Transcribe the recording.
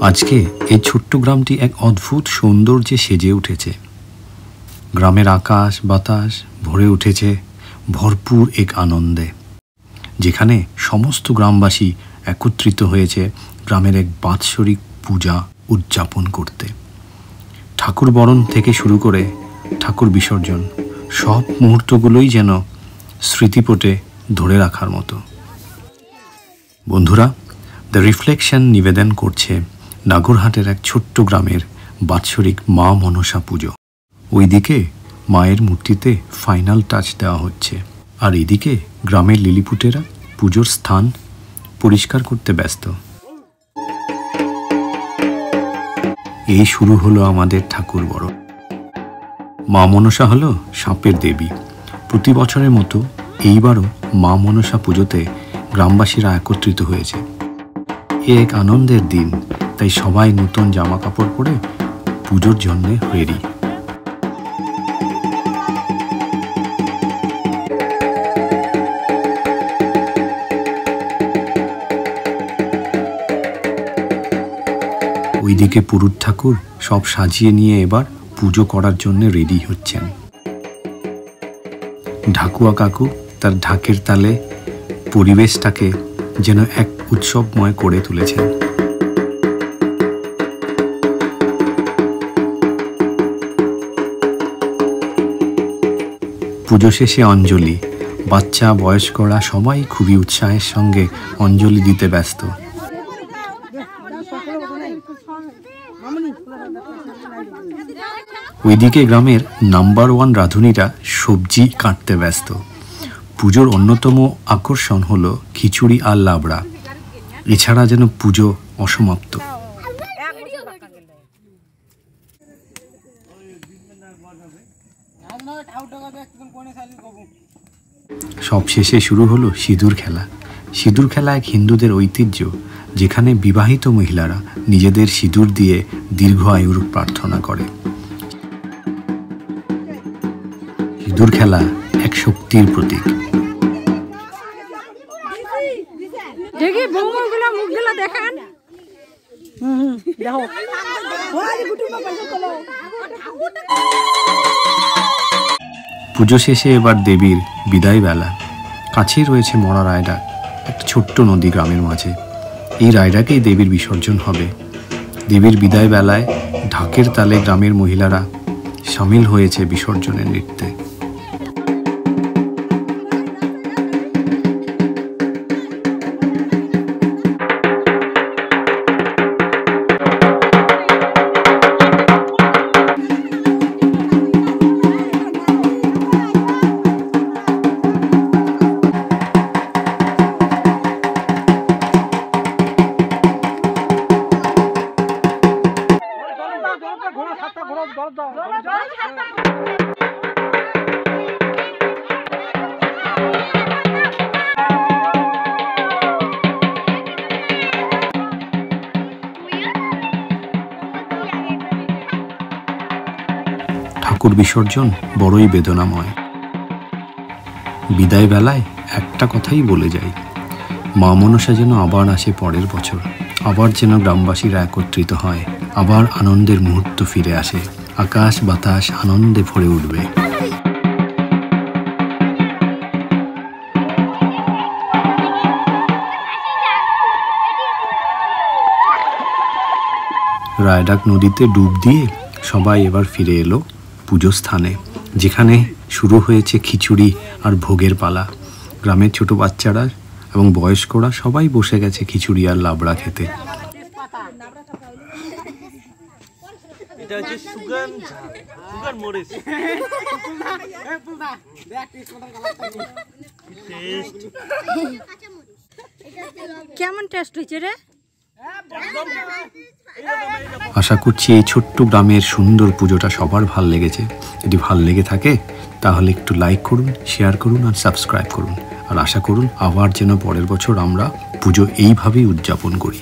আজকে এই ছোট্ট গ্রামটি এক অদ্ভুত সৌন্দর্যে সেজে উঠেছে। গ্রামের আকাশ বাতাস ভরে উঠেছে ভরপুর এক আনন্দে, যেখানে সমস্ত গ্রামবাসী একত্রিত হয়েছে গ্রামের এক বাৎসরিক পূজা উদযাপন করতে। ঠাকুর বরণ থেকে শুরু করে ঠাকুর বিসর্জন, সব মুহূর্তগুলোই যেন স্মৃতিপটে ধরে রাখার মতো। বন্ধুরা, দ্য রিফ্লেকশন নিবেদন করছে নাগরহাটের এক ছোট্ট গ্রামের বাৎসরিক মা মনসা পুজো। ওইদিকে মায়ের মূর্তিতে ফাইনাল টাচ দেওয়া হচ্ছে, আর এদিকে গ্রামের লিলিপুটেরা পুজোর স্থান পরিষ্কার করতে ব্যস্ত। এই শুরু হলো আমাদের ঠাকুর বড়। মা মনসা হলো সাপের দেবী। প্রতি বছরের মতো এইবারও মা মনসা পুজোতে গ্রামবাসীরা একত্রিত হয়েছে। এ এক আনন্দের দিন, তাই সবাই নতুন জামা কাপড় পরে পুজোর জন্য রেডি। ওইদিকে পুরুত ঠাকুর সব সাজিয়ে নিয়ে এবার পুজো করার জন্য রেডি হচ্ছেন। ঢাকুয়া কাকু তার ঢাকের তালে পরিবেশটাকে যেন এক উৎসবময় করে তুলেছেন। পুজো শেষে অঞ্জলি। বাচ্চা বয়স্করা সবাই খুবই উৎসাহের সঙ্গে অঞ্জলি দিতে ব্যস্ত। ওইদিকে গ্রামের নাম্বার 1 রাঁধুনিরা সবজি কাটতে ব্যস্ত। পুজোর অন্যতম আকর্ষণ হলো খিচুড়ি আর লাবড়া, এছাড়া যেন পুজো অসমাপ্ত। সব শেষে শুরু হলো সিঁদুর খেলা। সিঁদুর খেলা এক হিন্দুদের ঐতিহ্য, যেখানে বিবাহিত মহিলারা নিজেদের সিঁদুর দিয়ে দীর্ঘ আয়ুর প্রার্থনা করে। সিঁদুর খেলা এক শক্তির প্রতীক। পুজো শেষে এবার দেবীর বিদায় বেলা। কাছেই রয়েছে মরা রায়ডাক, একটা ছোট্ট নদী গ্রামের মাঝে। এই রায়ডাকেই দেবীর বিসর্জন হবে। দেবীর বিদায় বেলায় ঢাকের তালে গ্রামের মহিলারা সামিল হয়েছে বিসর্জনের নৃত্যে। ঠাকুর বিসর্জন বড়ই বেদনাময়। বিদায় বেলায় একটা কথাই বলে যাই, মা মনসা যেন আবার আসে পরের বছর, আবার যেন গ্রামবাসীরা একত্রিত হয়, আবার আনন্দের মুহূর্ত ফিরে আসে, আকাশ বাতাস আনন্দে ভরে উঠবে। রায়ডাক নদীতে ডুব দিয়ে সবাই এবার ফিরে এলো পুজো স্থানে, যেখানে শুরু হয়েছে খিচুড়ি আর ভোগের পালা। গ্রামের ছোট বাচ্চারা এবং বয়স্করা সবাই বসে গেছে খিচুড়ি আর লাবড়া খেতে। কেমন টেস্ট হয়েছে রে? আশা করছি এই ছোট্ট গ্রামের সুন্দর পুজোটা সবার ভাল লেগেছে। যদি ভাল লেগে থাকে তাহলে একটু লাইক করুন, শেয়ার করুন আর সাবস্ক্রাইব করুন। আর আশা করুন আবার যেন পরের বছর আমরা পুজো এইভাবেই উদযাপন করি।